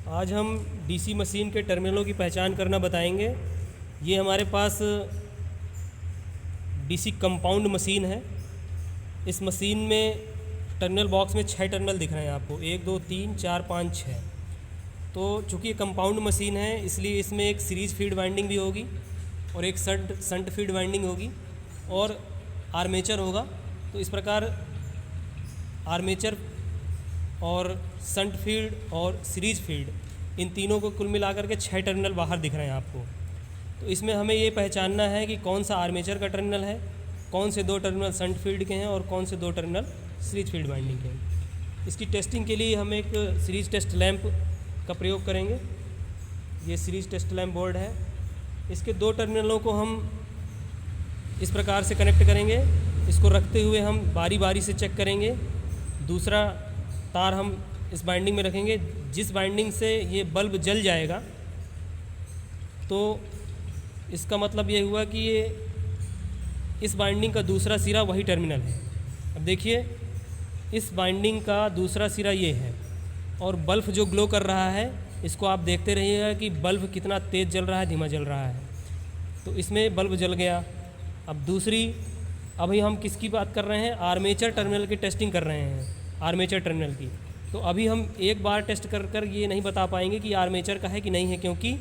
आज हम DC machine के टर्मिनलों की पहचान करना बताएंगे। ये हमारे पास डीसी कंपाउंड मशीन है। इस मशीन में टर्मिनल बॉक्स में 6 टर्मिनल दिख रहे हैं आपको, 1 2 3 4 5 6। तो चूँकि ये कंपाउंड मशीन है इसलिए इसमें एक सीरीज फीड वाइंडिंग भी होगी और एक संट फीड वाइंडिंग होगी और आर्मेचर होगा। तो इस प्रकार आर्मेचर और संट फीड और सीरीज फीड, इन तीनों को कुल मिलाकर के 6 टर्मिनल बाहर दिख रहे हैं आपको। तो इसमें हमें ये पहचानना है कि कौन सा आर्मेचर का टर्मिनल है, कौन से 2 टर्मिनल संट फील्ड के हैं और कौन से 2 टर्मिनल सीरीज फील्ड वाइंडिंग के हैं। इसकी टेस्टिंग के लिए हम एक सीरीज टेस्ट लैंप का प्रयोग करेंगे। ये सीरीज टेस्ट लैंप बोर्ड है। इसके 2 टर्मिनलों को हम इस प्रकार से कनेक्ट करेंगे। इसको रखते हुए हम बारी बारी से चेक करेंगे। दूसरा तार हम इस बाइंडिंग में रखेंगे। जिस बाइंडिंग से ये बल्ब जल जाएगा तो इसका मतलब ये हुआ कि ये इस बाइंडिंग का दूसरा सिरा वही टर्मिनल है। अब देखिए, इस बाइंडिंग का दूसरा सिरा ये है और बल्ब जो ग्लो कर रहा है इसको आप देखते रहिएगा कि बल्ब कितना तेज़ जल रहा है, धीमा जल रहा है। तो इसमें बल्ब जल गया। अब दूसरी, अभी हम किसकी बात कर रहे हैं? आर्मेचर टर्मिनल की टेस्टिंग कर रहे हैं, आर्मेचर टर्मिनल की। तो अभी हम एक बार टेस्ट कर ये नहीं बता पाएंगे कि आर्मेचर का है कि नहीं है, क्योंकि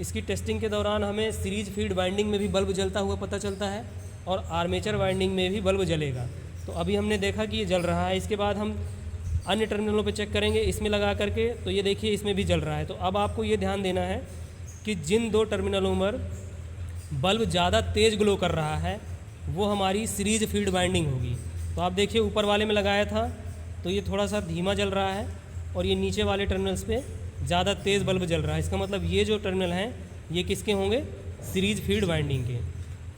इसकी टेस्टिंग के दौरान हमें सीरीज फीड वाइंडिंग में भी बल्ब जलता हुआ पता चलता है और आर्मेचर वाइंडिंग में भी बल्ब जलेगा। तो अभी हमने देखा कि ये जल रहा है। इसके बाद हम अन्य टर्मिनलों पे चेक करेंगे इसमें लगा करके, तो ये देखिए इसमें भी जल रहा है। तो अब आपको ये ध्यान देना है कि जिन 2 टर्मिनलों पर बल्ब ज़्यादा तेज़ ग्लो कर रहा है वो हमारी सीरीज फीड वाइंडिंग होगी। तो आप देखिए, ऊपर वाले में लगाया था तो ये थोड़ा सा धीमा जल रहा है और ये नीचे वाले टर्मिनल्स पे ज़्यादा तेज़ बल्ब जल रहा है। इसका मतलब ये जो टर्मिनल हैं ये किसके होंगे? सीरीज फीड वाइंडिंग के।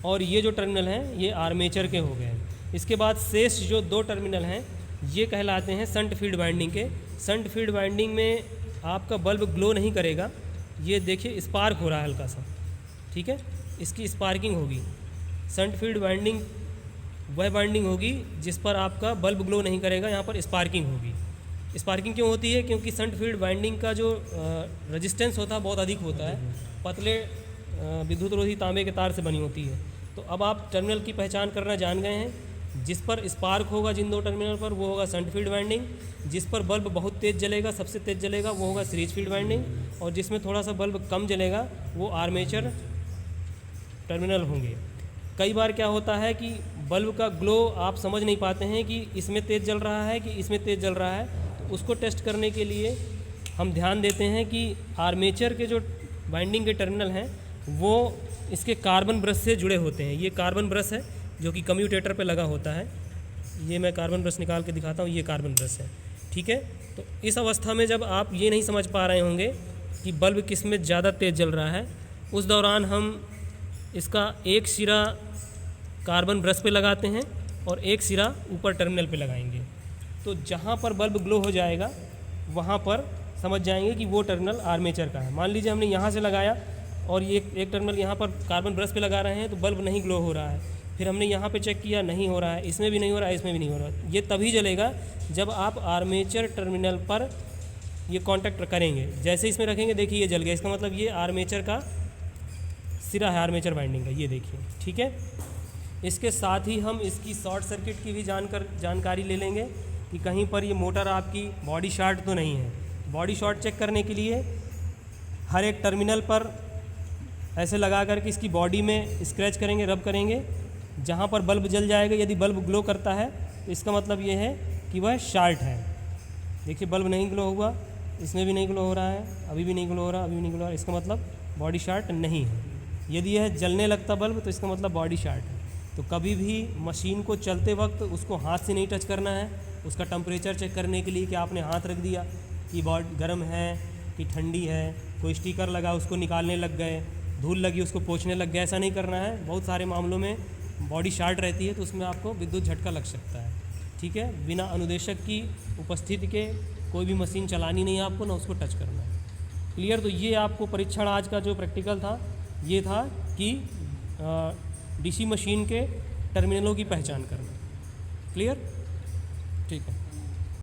और ये जो टर्मिनल हैं ये आर्मेचर के हो गए। इसके बाद शेष जो 2 टर्मिनल हैं ये कहलाते हैं संट फीड वाइंडिंग के। संट फीड वाइंडिंग में आपका बल्ब ग्लो नहीं करेगा। ये देखिए स्पार्क हो रहा है हल्का सा, ठीक है, इसकी स्पार्किंग होगी। संट फीड वाइंडिंग वह वाइंडिंग होगी जिस पर आपका बल्ब ग्लो नहीं करेगा, यहाँ पर स्पार्किंग होगी। स्पार्किंग क्यों होती है? क्योंकि संट फीड वाइंडिंग का जो रेजिस्टेंस होता है बहुत अधिक होता है, पतले विद्युत रोधी तांबे के तार से बनी होती है। तो अब आप टर्मिनल की पहचान करना जान गए हैं। जिस पर स्पार्क होगा जिन 2 टर्मिनल पर वो होगा संट फीड वाइंडिंग, जिस पर बल्ब बहुत तेज़ जलेगा, सबसे तेज़ जलेगा, वो होगा सीरीज फीड वाइंडिंग, और जिसमें थोड़ा सा बल्ब कम जलेगा वो आर्मेचर टर्मिनल होंगे। कई बार क्या होता है कि बल्ब का ग्लो आप समझ नहीं पाते हैं कि इसमें तेज़ जल रहा है कि इसमें तेज़ जल रहा है। तो उसको टेस्ट करने के लिए हम ध्यान देते हैं कि आर्मेचर के जो वाइंडिंग के टर्मिनल हैं वो इसके कार्बन ब्रश से जुड़े होते हैं। ये कार्बन ब्रश है जो कि कम्यूटेटर पे लगा होता है। ये मैं कार्बन ब्रश निकाल के दिखाता हूँ, ये कार्बन ब्रश है, ठीक है। तो इस अवस्था में जब आप ये नहीं समझ पा रहे होंगे कि बल्ब किस में ज़्यादा तेज़ जल रहा है, उस दौरान हम इसका एक सिरा कार्बन ब्रश पे लगाते हैं और एक सिरा ऊपर टर्मिनल पे लगाएंगे। तो जहाँ पर बल्ब ग्लो हो जाएगा वहाँ पर समझ जाएंगे कि वो टर्मिनल आर्मेचर का है। मान लीजिए हमने यहाँ से लगाया और ये एक टर्मिनल यहाँ पर कार्बन ब्रश पे लगा रहे हैं तो बल्ब नहीं ग्लो हो रहा है। फिर हमने यहाँ पे चेक किया, नहीं हो रहा है, इसमें भी नहीं हो रहा है, इसमें भी नहीं हो रहा है। ये तभी जलेगा जब आप आर्मेचर टर्मिनल पर ये कॉन्टैक्ट करेंगे। जैसे इसमें रखेंगे, देखिए ये जल गया, इसका मतलब ये आर्मेचर का सिरा है, आर्मेचर वाइंडिंग का, ये देखिए, ठीक है। इसके साथ ही हम इसकी शॉर्ट सर्किट की भी जानकारी ले लेंगे कि कहीं पर ये मोटर आपकी बॉडी शॉर्ट तो नहीं है। बॉडी शॉर्ट चेक करने के लिए हर एक टर्मिनल पर ऐसे लगा करके इसकी बॉडी में स्क्रैच करेंगे, रब करेंगे। जहाँ पर बल्ब जल जाएगा, यदि बल्ब ग्लो करता है तो इसका मतलब ये है कि वह शॉर्ट है। देखिए बल्ब नहीं ग्लो हुआ, इसमें भी नहीं ग्लो हो रहा है, अभी भी नहीं ग्लो हो रहा, अभी भी नहीं ग्लो हो रहा, इसका मतलब बॉडी शॉर्ट नहीं है। यदि यह जलने लगता बल्ब तो इसका मतलब बॉडी शॉर्ट है। तो कभी भी मशीन को चलते वक्त उसको हाथ से नहीं टच करना है। उसका टेम्परेचर चेक करने के लिए कि आपने हाथ रख दिया कि बॉडी गर्म है कि ठंडी है, कोई स्टिकर लगा उसको निकालने लग गए, धूल लगी उसको पोंछने लग गए, ऐसा नहीं करना है। बहुत सारे मामलों में बॉडी शॉर्ट रहती है तो उसमें आपको विद्युत झटका लग सकता है, ठीक है। बिना अनुदेशक की उपस्थिति के कोई भी मशीन चलानी नहीं है आपको, ना उसको टच करना है। क्लियर? तो ये आपको परीक्षण आज का जो प्रैक्टिकल था ये था कि डीसी मशीन के टर्मिनलों की पहचान करना। क्लियर?